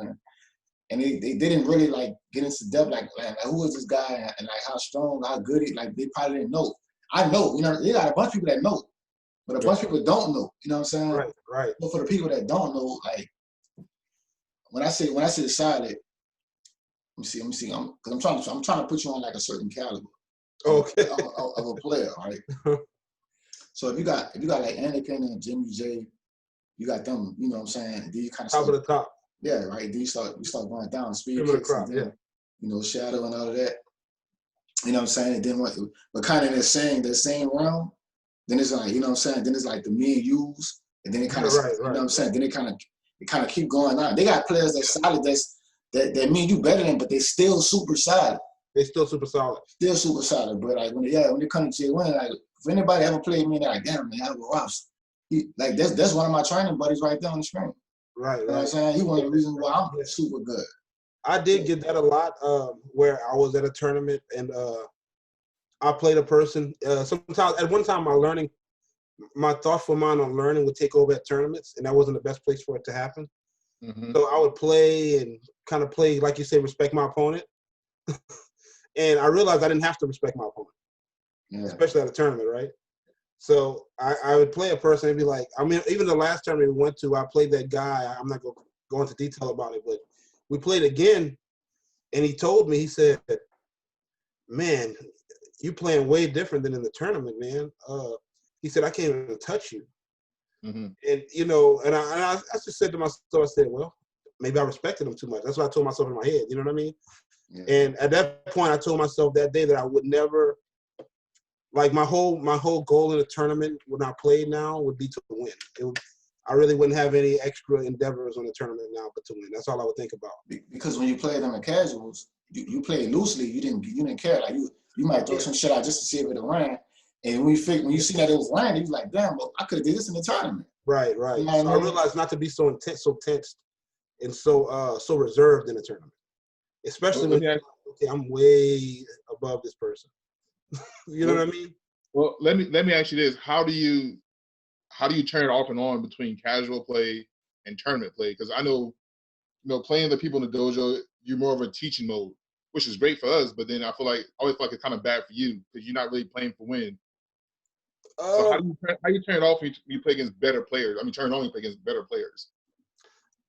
and they didn't really like get into depth like who is this guy and like how strong, how good he, like they probably didn't know. I know, they got a bunch of people that know, but a bunch of people don't know. You know what I'm saying? Right. But for the people that don't know, like when I say solid, let me see, because I'm trying to put you on like a certain caliber. Okay. of a player, right? So if you got like Anakin and Jimmy J, you got them. You know what I'm saying? Then you kind of top of the top. Yeah, right. Then you start going down speed kicks, crop, and then, Shadow and all of that. You know what I'm saying? And then but kind of that same realm, then it's like, you know what I'm saying? Then it's like the me and yous, and then it kind of, you know what I'm saying? Then it kind of keep going on. They got players that's solid, that mean you better than, but they still super solid. They still super solid. Still super solid, but like when it comes to J1, like if anybody ever played me, they're like, damn man, I have a Ross. Like that's one of my training buddies right there on the screen. Right. You know what I'm saying? He one of the reasons why I'm super good. I did get that a lot where I was at a tournament and I played a person. Sometimes at one time my thoughtful mind on learning would take over at tournaments, and that wasn't the best place for it to happen. Mm-hmm. So I would play and kind of play, like you say, respect my opponent. And I realized I didn't have to respect my opponent, especially at a tournament, right? So I would play a person and be like, I mean, even the last tournament we went to, I played that guy. I'm not going to go into detail about it, but we played again, and he told me, he said, man, you playing way different than in the tournament, man. He said, I can't even touch you. Mm-hmm. And, and I just said to myself, I said, well, maybe I respected him too much. That's what I told myself in my head, you know what I mean? Yeah. And at that point, I told myself that day that I would never, like my whole goal in the tournament when I played now would be to win. I really wouldn't have any extra endeavors on the tournament now but to win. That's all I would think about. Because when you played them in casuals, you played loosely. You didn't care. Like you might throw some shit out just to see if it ran. And when you see that it was landing, you was like, damn, well, I could have did this in the tournament. Right. You know So what I I mean? realized not to be so intense, and so reserved in a tournament, especially when okay, I'm way above this person. You know what I mean? Well, let me ask you this: how do you turn it off and on between casual play and tournament play? Because I know, playing the people in the dojo, you're more of a teaching mode, which is great for us. But then I always feel like it's kind of bad for you because you're not really playing for win. So how do you turn it off when you play against better players? I mean, turn it on when you play against better players.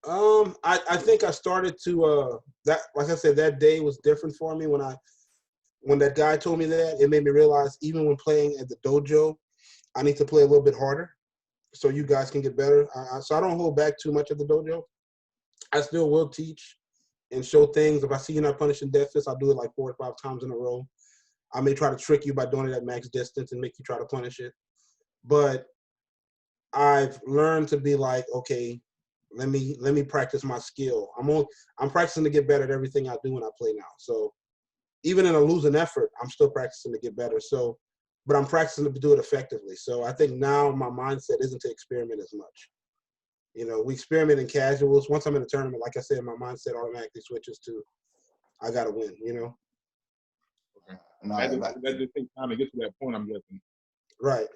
I think I started to that, like I said, that day was different for me when that guy told me that. It made me realize even when playing at the dojo, I need to play a little bit harder so you guys can get better. So I don't hold back too much at the dojo. I still will teach and show things. If I see you're not punishing death fist, I'll do it like 4 or 5 times in a row. I may try to trick you by doing it at max distance and make you try to punish it. But I've learned to be like, okay, let me practice my skill. I'm practicing to get better at everything I do when I play now. So even in a losing effort, I'm still practicing to get better. So, but I'm practicing to do it effectively. So I think now my mindset isn't to experiment as much. We experiment in casuals. Once I'm in a tournament, like I said, my mindset automatically switches to, I got to win, Okay. No, that just takes time to get to that point, I'm guessing. Right.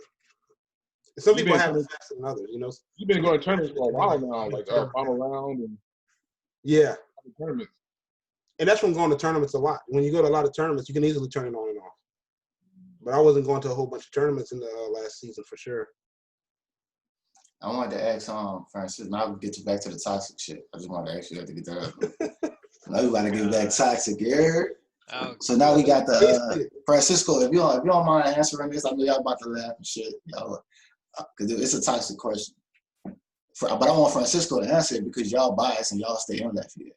Some people have it faster than others, You've been going to tournaments for a while now, like final round and yeah. tournaments. And that's from going to tournaments a lot. When you go to a lot of tournaments, you can easily turn it on and off. But I wasn't going to a whole bunch of tournaments in the last season for sure. I wanted to ask Francis, now we get back to the toxic shit. I just wanted to ask you to get that up. Now we gotta get back toxic, you heard? Oh, So now we got the Francisco, if you don't mind answering this, I know y'all about to laugh and shit. Y'all, because it's a toxic question. But I want Francisco to answer it because y'all biased and y'all stay in Lafayette.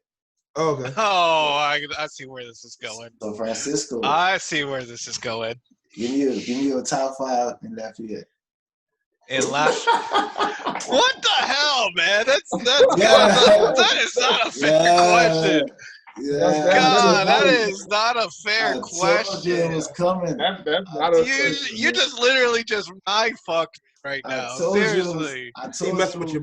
Okay. Oh, I see where this is going. So Francisco, I see where this is going. give me your top 5 in Lafayette. And what the hell, man? That is not a fair question. Yeah. God, that is not a fair question. It was coming. That's not a question. You just literally just mind fucked right now. Seriously. He messing with your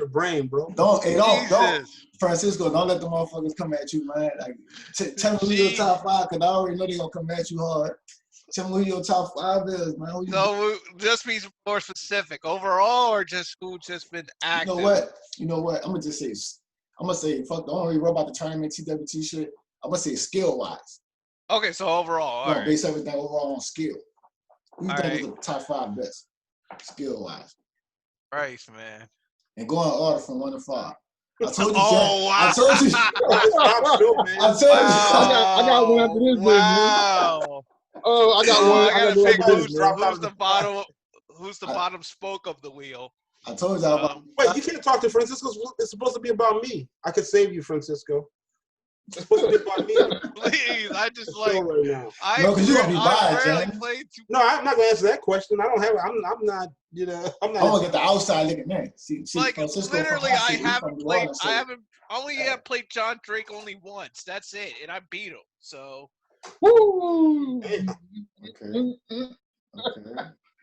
brain, bro. Don't Jesus. Francisco, don't let the motherfuckers come at you, man. Like, tell me who your top 5, because I already know they're going to come at you hard. Tell me who your top 5 is, man. So just be more specific. Overall, or just who just been active? You know what? I'm going to say, fuck, don't worry about the tournament TWT shit. I'm going to say skill-wise. Okay, so overall. All right. Base everything overall on skill. Who you think is the top 5 best, skill-wise? Right, man. And go in order from 1 to 5. I told you. Wow. I told you. I got one after this. Wow. Oh, I got one. I gotta pick who's the bottom. Who's the bottom spoke of the wheel? I told y'all about. Wait, you can't talk to Francisco. It's supposed to be about me. I could save you, Francisco. It's supposed to be about me. Please, I just like. Right now. No, because you're gonna be biased, No, I'm not gonna answer that question. I don't have. I'm not. I'm not. I want to get the outside looking in. See, like Francisco literally, I haven't played. I haven't. Only have played John Drake only once. That's it, and I beat him. So. Woo! Okay.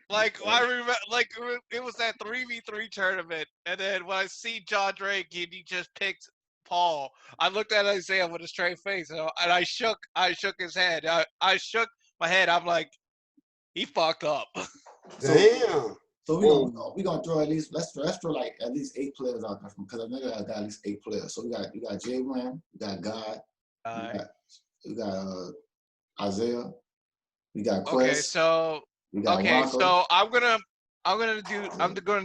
Like I remember, like it was that 3v3 tournament, and then when I see John Drake and he just picked Paul, I looked at Isaiah with a straight face, and I shook his head. I shook my head. I'm like, he fucked up. Damn. So we gonna throw at least let's throw like at least 8 players out there because I know I got at least 8 players. So we got Jay Wynn, we got God, we got Isaiah, we got Quest. So I'm gonna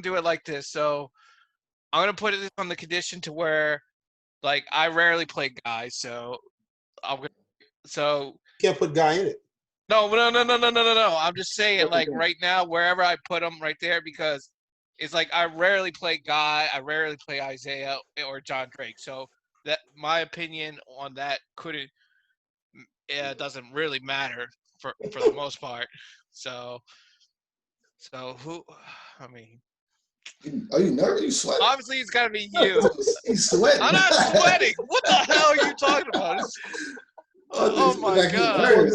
do it like this. So I'm gonna put it on the condition to where, like, I rarely play guys. So Can't put guy in it. No. I'm just saying, like, right now, wherever I put them, right there, because it's like I rarely play Guy, I rarely play Isaiah or John Drake. So that my opinion on that doesn't really matter for the most part. So who? I mean, are you nervous? You sweating? Obviously, it's gotta be you. He's sweating. I'm not sweating. What the hell are you talking about? Oh my god!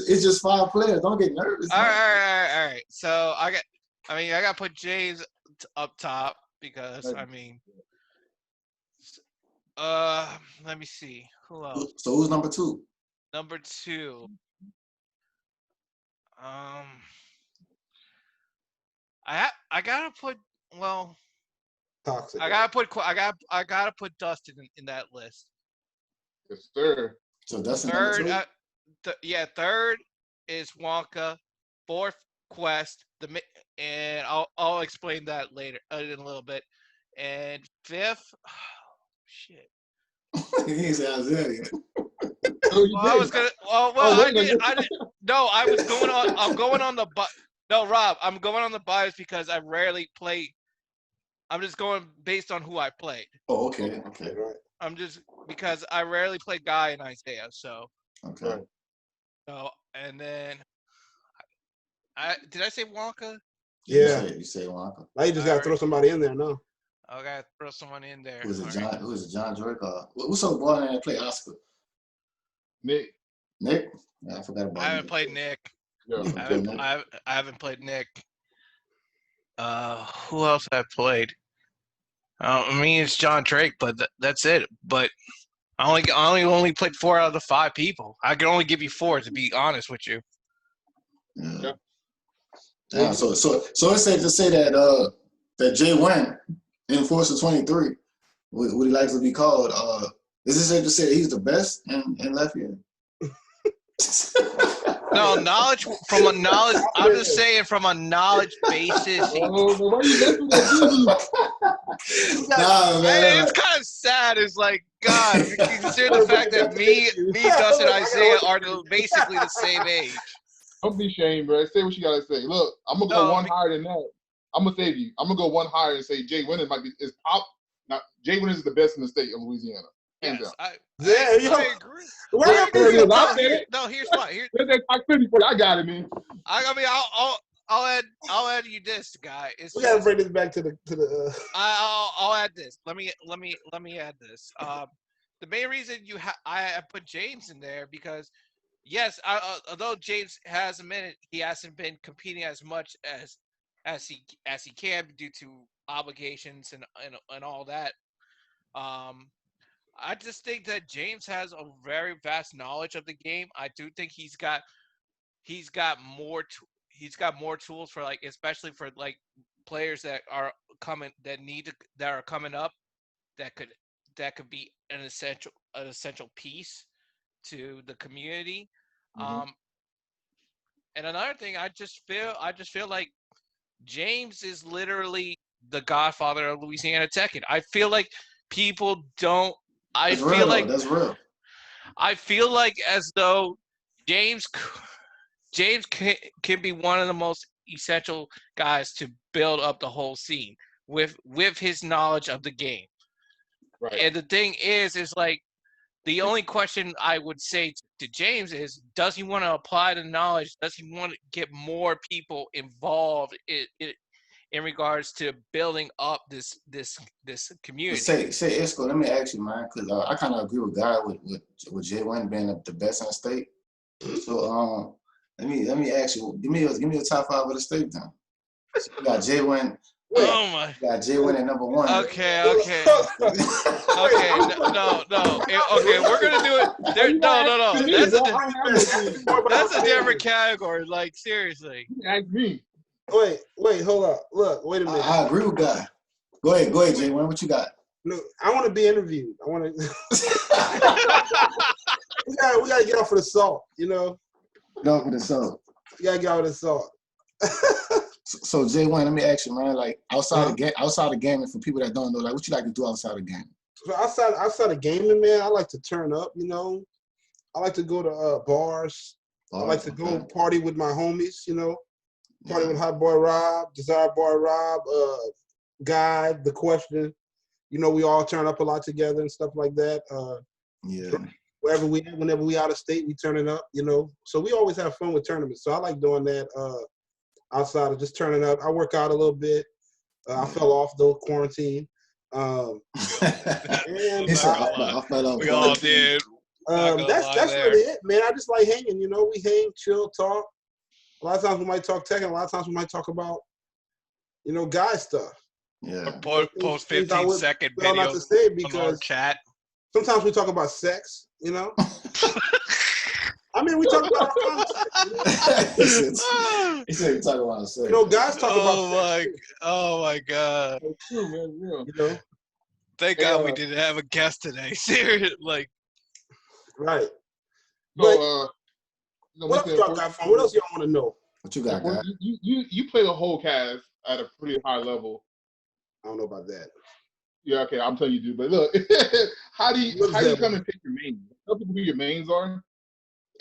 It's just 5 players. Don't get nervous. All man. right. So I got to put James up top because let me see who else. So who's number 2? Number 2. I gotta put Toxic. I gotta put Dustin in that list. Yes, sir. So Dustin Third, number 2? third is Wonka. 4th, Quest. And I'll explain that later in a little bit. And 5th, shit. He said Isaiah. I was gonna. I didn't. No, I was going on. I'm going on the. No, Rob, I'm going on the bias because I rarely play. I'm just going based on who I played. Oh, okay, right. I'm just because I rarely play Guy and Isaiah, so. Okay. So and then, did I say Wonka? Yeah. You say Wonka. Now you just gotta throw somebody in there. No. I gotta throw someone in there. Who's it? John Drake? What's up, boy? That play Oscar? Nick. Yeah, I forgot about. I haven't played Nick. Yeah. I haven't played Nick. Who else have I played? I mean, it's John Drake, but that's it. But I only played 4 out of the 5 people. I can only give you 4 to be honest with you. Yeah. So it's safe to say that that Jay Wynn, Inforcer 23, what he likes to be called. Is it safe to say that he's the best in Lafayette? No, knowledge. I'm just saying from a knowledge basis. Why you listening to Nah, man. It's kind of sad. It's like, God, if you consider the fact that me, Dustin, Isaiah are basically the same age. Don't be ashamed, bro. Say what you gotta say. Look, I'm gonna go one higher than that. I'm gonna save you. I'm gonna go one higher and say Jay Wynn is top. Now, Jay Wynn is the best in the state of Louisiana. Yes, I agree. No, here's why. There's that toxicity for I got it, man. I'll add you this, guy. We gotta bring this back to the. I'll add this. Let me add this. The main reason I put James in there because yes, although James has a minute, he hasn't been competing as much as he can due to obligations and all that. I just think that James has a very vast knowledge of the game. I do think he's got more tools for like, especially for like players that are coming that are coming up that could be an essential piece to the community. Mm-hmm. And another thing, I just feel like James is literally the godfather of Louisiana Tech. I feel like people don't. That's real. I feel like as though James can be one of the most essential guys to build up the whole scene with his knowledge of the game. Right. And the thing is like the only question I would say to James is, does he want to apply the knowledge? Does he want to get more people involved in regards to building up this community? Say Isco, let me ask you, man, because I kind of agree with Guy with Jay Wynn being the best in the state. So let me ask you, give me a top 5 of the state then. So you got Jay Wynn. Oh my! You got Jay Wynn at number 1. Okay. No. Okay, we're gonna do it. No. That's a different category. Like seriously. Ask me. Wait, hold up. Look, wait a minute. I agree with Guy. Go ahead, Jay Wynn. What you got? Look, I want to be interviewed. I want to. we gotta get off of the salt, you know. Get off of the salt. You gotta get off of the salt. So Jay Wynn, let me ask you, man. Like outside of gaming, for people that don't know, like what you like to do outside of gaming? So outside of gaming, man, I like to turn up. You know, I like to go to bars. I like to go party with my homies. You know. Party with Hot Boy Rob, Desire Boy Rob, Guy, The Question. You know, we all turn up a lot together and stuff like that. Whenever we out of state, we turn it up, you know. So we always have fun with tournaments. So I like doing that outside of just turning up. I work out a little bit. I fell off though, quarantine. I fell off. We all did. Not gonna lie That's there. really it, man. I just like hanging. You know, we hang, chill, talk. A lot of times we might talk tech, and a lot of times we might talk about, you know, guy stuff. Yeah. Post Things I 15-second would not to videos say on our because chat. sometimes we talk about sex. You know, I mean, we talk about all kinds of sex. he said he talking about sex. You know, guys talk Oh about my, sex too. oh my God! That's true, man. Yeah. You know, Thank Hey, God we didn't have a guest today. Serious, like right? So, But what else Mr. y'all got from? What else y'all want to know? What you got, guy? You play the whole cast at a pretty high level. I don't know about that. Yeah, okay, I'm telling you, dude. But look, how do you come and pick your mains? Tell people who your mains are,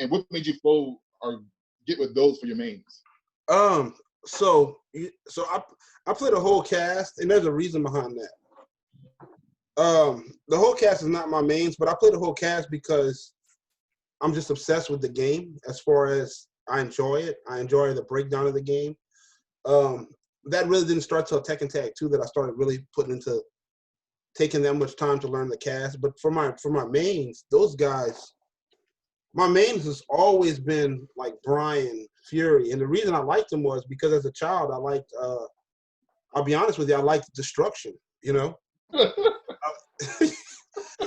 and what made you flow or get with those for your mains. So I play the whole cast, and there's a reason behind that. The whole cast is not my mains, but I play the whole cast because I'm just obsessed with the game. As far as I enjoy it, I enjoy the breakdown of the game. That really didn't start till Tekken Tag 2 that I started really putting into taking that much time to learn the cast. But for my mains, those guys, my mains has always been like Brian, Fury, and the reason I liked them was because as a child I liked. I'll be honest with you, I liked destruction. You know.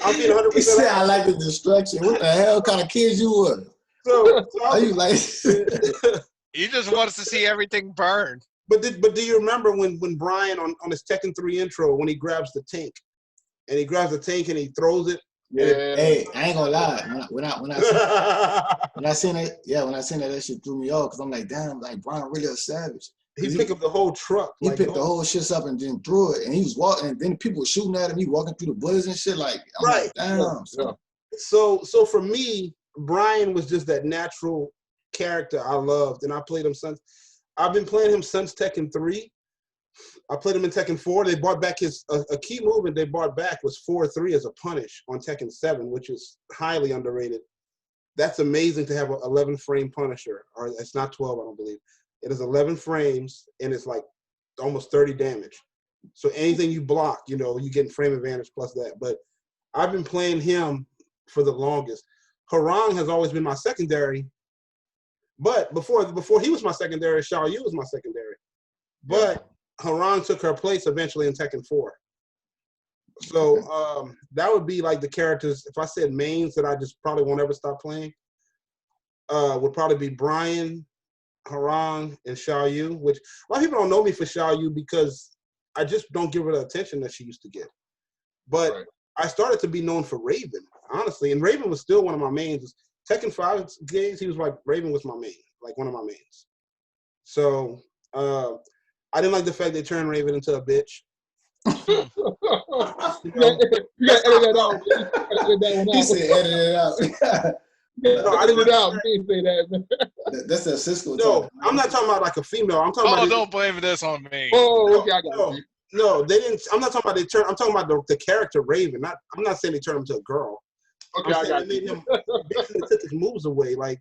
I'll be 100%. He said I like the destruction. What the hell kind of kids you were? So Are you like? he just wants to see everything burn. But do you remember when Brian on his Tekken 3 intro when he grabs the tank and he he throws it? Yeah. Hey, I ain't gonna lie. When I seen it, that shit threw me off because I'm like, damn, like Brian really a savage. He picked up the whole truck. He picked the whole shit up and then threw it, and he was walking, and then people were shooting at him. He walking through the bullets and shit. Like, I'm like, damn. Yeah. So for me, Brian was just that natural character I loved, and I played him since. I've been playing him since Tekken 3. I played him in Tekken 4. They brought back a key movement they brought back was 4-3 as a punish on Tekken 7, which is highly underrated. That's amazing to have an 11-frame Punisher, or it's not 12, I don't believe. It is 11 frames, and it's like almost 30 damage. So anything you block, you know, you get frame advantage plus that. But I've been playing him for the longest. Harang has always been my secondary. But before he was my secondary, Xiao Yu was my secondary. But Harang took her place eventually in Tekken 4. So that would be like the characters, if I said mains that I just probably won't ever stop playing, would probably be Brian, Harang, and Xiao Yu, which a lot of people don't know me for Xiao Yu because I just don't give her the attention that she used to get. But I started to be known for Raven, honestly, and Raven was still one of my mains. Tekken 5 games, he was like, Raven was my main, like one of my mains. So I didn't like the fact they turned Raven into a bitch. You gotta edit that out. He said edit it out. No, I didn't out. You can't say that, man. That's a Cisco. No, I'm not talking about like a female. I'm talking about. Don't blame this on me. Oh, okay, I got you. No, they didn't. I'm not talking about they turn. I'm talking about the character Raven. I'm not saying they turned him to a girl. Okay, I got they you. made him basically took his moves away. Like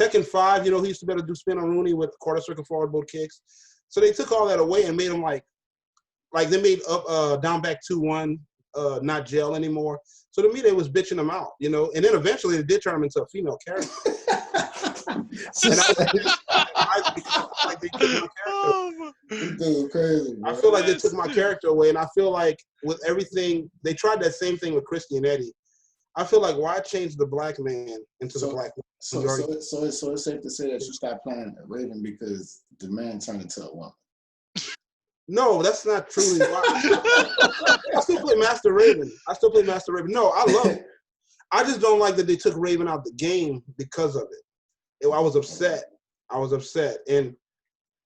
Tekken 5, you know, he used to be able to do spin on Rooney with quarter circle forward bolt kicks. So they took all that away and made him like they made up down back 2-1 not jail anymore. So to me, they was bitching him out, you know. And then eventually they did turn him into a female character. And I like they took my character. Dude, crazy. I feel like they took my character away, and I feel like with everything they tried that same thing with Christy and Eddie. I feel like why change the black man into the black woman? So it's safe to say that you stopped playing Raven because the man turned into a woman. No, that's not truly why. I still play Master Raven. No, I love it. I just don't like that they took Raven out the game because of it. I was upset. And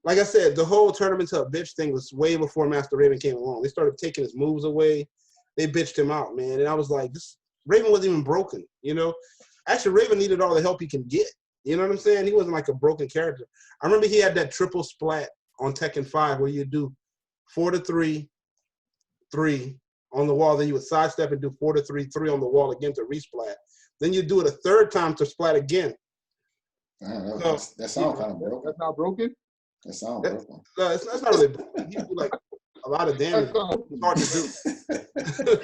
like I said, the whole turn him into a bitch thing was way before Master Raven came along. They started taking his moves away. They bitched him out, man. And I was like, Raven wasn't even broken, you know? Actually, Raven needed all the help he can get. You know what I'm saying? He wasn't like a broken character. I remember he had that triple splat on Tekken 5 where you do 4-3, 3 on the wall. Then you would sidestep and do 4-3, 3 on the wall again to resplat. Then you do it a third time to splat again. That sounds kind of broken. That's not broken? That sounds broken. No, it's not really broken. You do like a lot of damage. It's hard to do.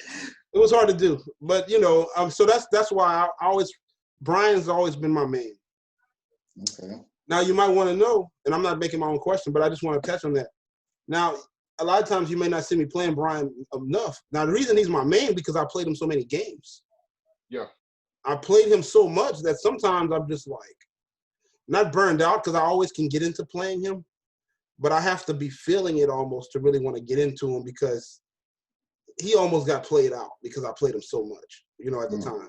It was hard to do. But, you know, so that's why I always Brian's always been my main. Okay. Now you might want to know, and I'm not making my own question, but I just want to touch on that. Now, a lot of times you may not see me playing Brian enough. Now the reason he's my main because I played him so many games. Yeah. I played him so much that sometimes I'm just like not burned out because I always can get into playing him, but I have to be feeling it almost to really want to get into him because he almost got played out because I played him so much, at the time,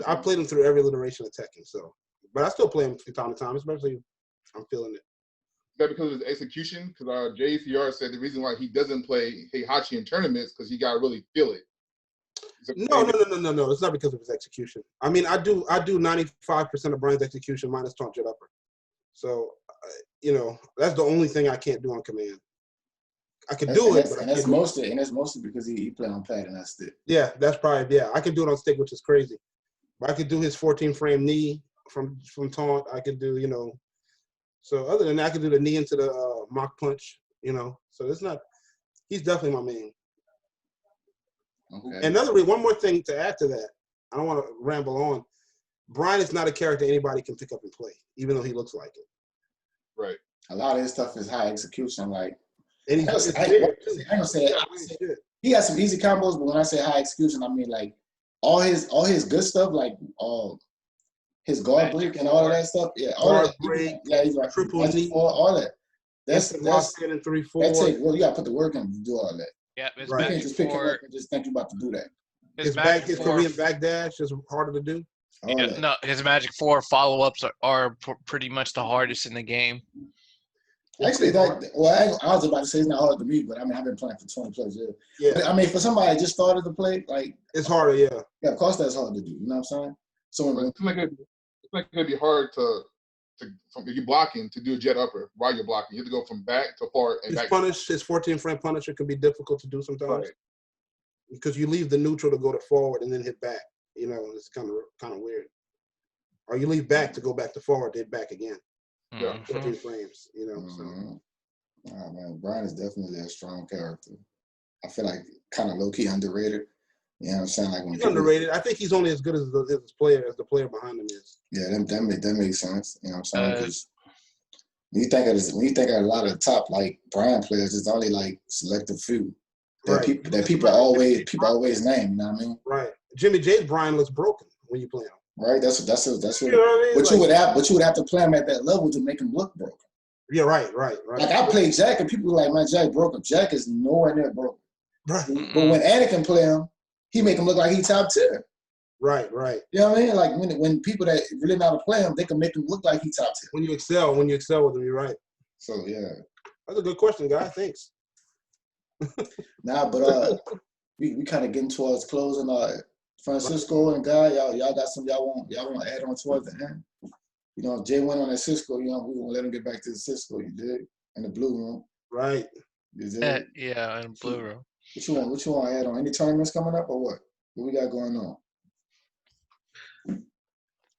I played him through every iteration of Tekken, so, but I still play him from time to time, especially if I'm feeling it. Is that because of his execution? Because JCR said the reason why he doesn't play Heihachi in tournaments because he got to really feel it. No. It's not because of his execution. I mean, I do 95% of Brian's execution minus taunt jet upper. So, that's the only thing I can't do on command. I could do it, but that's mostly because he play on pad and that's it. Yeah, that's probably I could do it on stick, which is crazy. But I could do his 14 frame knee from taunt. I could do So other than that, I could do the knee into the mock punch. So it's not. He's definitely my main. Okay. And one more thing to add to that. I don't want to ramble on. Brian is not a character anybody can pick up and play, even though he looks like it. Right. A lot of his stuff is high execution, like. And I ain't gonna say he got some easy combos, but when I say high execution, I mean like all his good stuff, like his guard break and all of that stuff. Yeah, all guard that. Break, He's like triple knee, all that. That's in 3-4. That take you gotta put the work in to do all that. Yeah, his Right. You can't magic just pick him four. up and just think you're about to do that. His Korean back dash is harder to do. His magic four follow-ups are pretty much the hardest in the game. Actually, I was about to say it's not hard to me, but I mean I've been playing for 20 plus years. Yeah. But, I mean, for somebody that just started to play, like it's harder. Yeah. Yeah, of course that's hard to do. You know what I'm saying? So It's like it'd be hard to if you're blocking to do a jet upper while you're blocking. You have to go from back to forward and back. His 14 frame punisher can be difficult to do sometimes. Right. Because you leave the neutral to go to forward and then hit back. It's kind of weird. Or you leave back to go back to forward, then back again. Yeah. 14 frames. Mm-hmm. Oh, man, Brian is definitely a strong character. I feel like kind of low key underrated. You know what I'm saying? Like when he's underrated. I think he's only as good as the player behind him is. Yeah, that makes sense. You know what I'm saying? Because when you think of a lot of the top like Brian players, it's only like selective few that people always name. You know what I mean? Right. Jimmy J's Brian looks broken when you play him. Right. That's what. You know what I mean? But you would have to play him at that level to make him look broken. Yeah. Right. Like I played Jack, and people were like, "Man, Jack broken." Jack is nowhere near broken. Right. But when Anakin play him, he make him look like he top tier. Right. You know what I mean? Like when people that really know how to play him, they can make him look like he top tier. When you excel with him, you're right. So yeah. That's a good question, guy. Thanks. But we kind of getting towards closing. Francisco and Guy, y'all got some y'all want to add on towards the end. If Jay went on that Cisco, we gonna let him get back to the Cisco. You did in the blue room. Right. You did. Yeah, in the blue room. What you want to add on? Any tournaments coming up or what? What we got going on?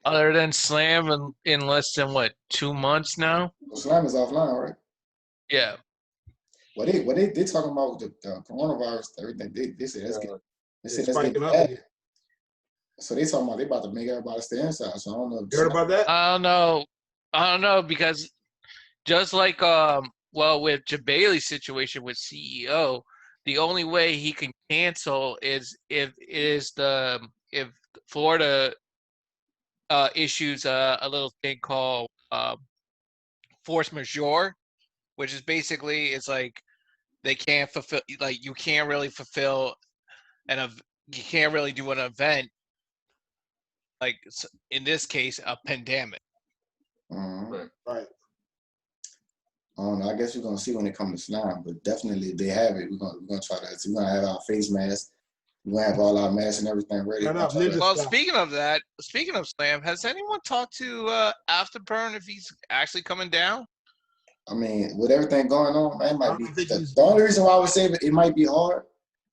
Other than Slam in less than 2 months now? Well, Slam is offline, right? Yeah. Well, they talking about the coronavirus. Everything they said let's get back. So they talking about they about to make everybody stay inside. So I don't know. You heard about that? I don't know because just like with Jabali's situation with CEO, the only way he can cancel is if Florida issues a little thing called force majeure, which is basically it's like they can't fulfill, like you can't really fulfill you can't really do an event, like in this case a pandemic. Right. I don't know. I guess we're gonna see when it comes to Slam, but definitely they have it. We're gonna try that. We're gonna have our face masks. We're gonna have all our masks and everything ready. Well, speaking of Slam, has anyone talked to Afterburn if he's actually coming down? I mean, with everything going on, man, it might be the only reason why I would say it might be hard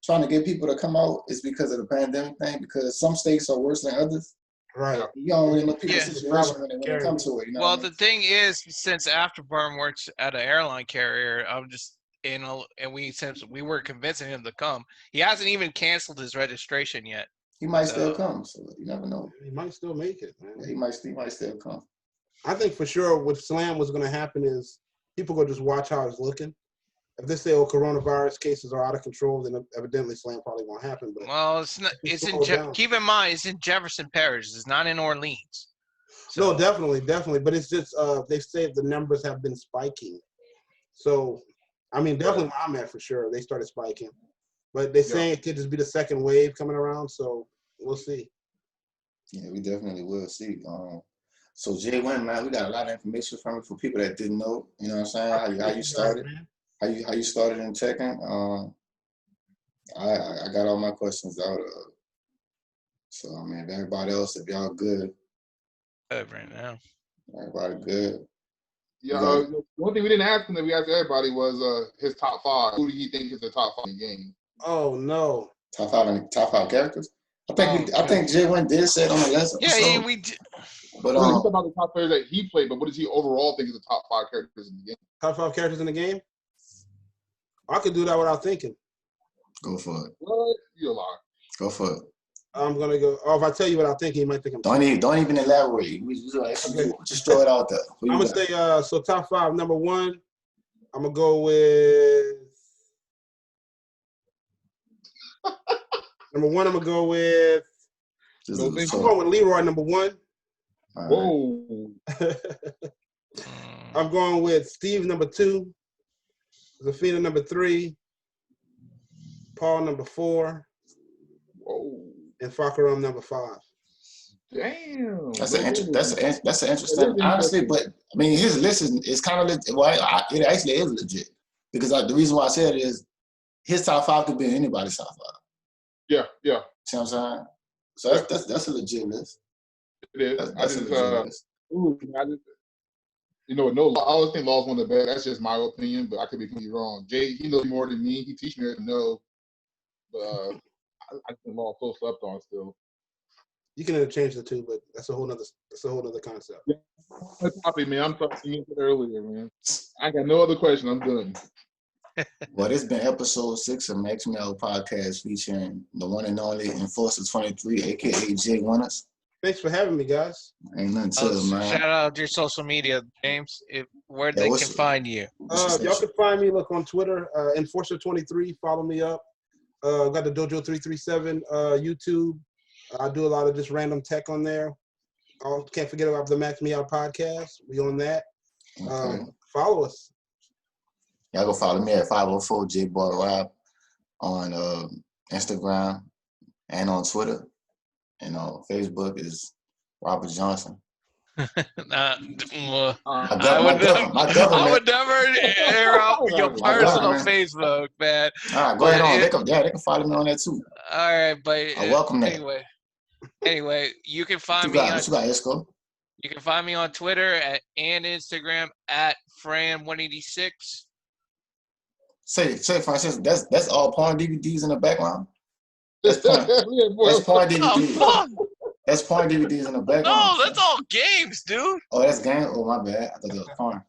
trying to get people to come out is because of the pandemic thing. Because some states are worse than others. Right. You don't really know people's situation when it comes to it. Well, the thing is, since Afterburn works at an airline carrier, I'm just since we were convincing him to come, he hasn't even canceled his registration yet. he might still come. So you never know. He might still make it, man. Yeah, he might still come. I think for sure what Slam was going to happen is people go just watch how it's looking. If they say, "Oh, coronavirus cases are out of control," then evidently Slam probably won't happen. But Well, it's not. It's in. Keep in mind, it's in Jefferson Parish. It's not in Orleans. So. No, definitely. But it's just they say the numbers have been spiking. So, I mean, definitely where I'm at for sure. They started spiking, but they're saying it could just be the second wave coming around. So we'll see. Yeah, we definitely will see. So Jay Wynn, man, we got a lot of information from it for people that didn't know. You know what I'm saying? How you started? How you started in Tekken? I got all my questions out. So I mean, if everybody else, if y'all good. Good right now. Everybody good. Yeah, one thing we didn't ask him that we asked everybody was his top 5. Who do you think is the top 5 in the game? Oh no. Top 5 characters? I think Jay Wynn did say it on the last episode. Yeah, we did. But we talking about the top players that he played, but what does he overall think is the top 5 characters in the game? Top 5 characters in the game? I could do that without thinking. Go for it. What? You're a liar. Go for it. I'm gonna go. Oh, if I tell you without thinking, you might think I'm. Don't even elaborate. Just throw it out there. I'm gonna say so top 5. Number 1, I'm gonna go with. Number 1, I'm gonna go with. I'm going with Leroy. Number 1. Right. Whoa. I'm going with Steve. Number 2. Zafina. Number 3. Paul. Number 4. Whoa. And Fakaram. Number 5. Damn. That's an interesting. Honestly, but I mean, his list is kind of it actually is legit because the reason why I said it is his top 5 could be anybody's top 5. Yeah. See what I'm saying? So that's a legit list. It is. That's a legit list. I always think Law's one of the best. That's just my opinion, but I could be completely wrong. Jay, he knows more than me. He teach me to know. But I think Law so slept on still. You can interchange the two, but that's a whole nother concept. Yeah. That's topic, man. I'm talking to you earlier, man. I got no other question. I'm done. Well, this has been episode 6 of Max Mel Podcast featuring the one and only Inforcer 23, aka Jay Winners. Thanks for having me, guys. Ain't nothing to it, man. Shout out your social media, James. Where they can find you. Y'all can find me. Look on Twitter, Inforcer 23. Follow me up. Got the Dojo 337 YouTube. I do a lot of just random tech on there. Can't forget about the Max Me Out podcast. We on that. Okay. Follow us. Y'all go follow me at 504 J-Boy Rob on Instagram and on Twitter. And on Facebook is Robert Johnson. I would never air out your personal Facebook, man. All right, go ahead on. They can follow me on that too. All right, but I welcome that. Anyway, you can find me on. You can find me on Twitter and Instagram at Fran186. Say, Francis, that's all porn DVDs in the background. That's porn. That's porn DVDs. Oh, that's porn DVDs in the background. No, that's all games, dude. Oh, that's game. Oh, my bad. I thought that was porn.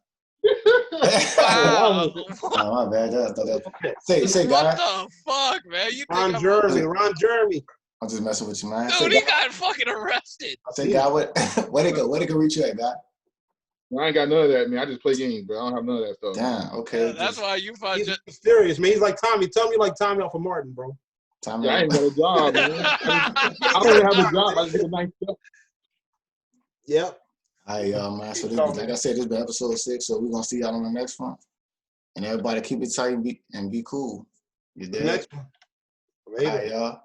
Wow. Oh, my bad. I thought that was... Say, guy. What the fuck, man? You Ron Jeremy. I'm just messing with you, man. Dude, he got fucking arrested. Say, guy, where they go reach you at, guy? I ain't got none of that, man. I just play games, but I don't have none of that stuff. Damn, okay. Yeah, that's why you find He's mysterious, man. He's like Tommy. Tell me like Tommy off of Martin, bro. Tommy. I ain't got a job, man. I don't even have a job. I just get a nice stuff. Yep. All right, y'all, man. So, like I said, this has been episode 6, so we're going to see y'all on the next one. And everybody keep it tight and be cool. You there? Next one. Later. All right, y'all.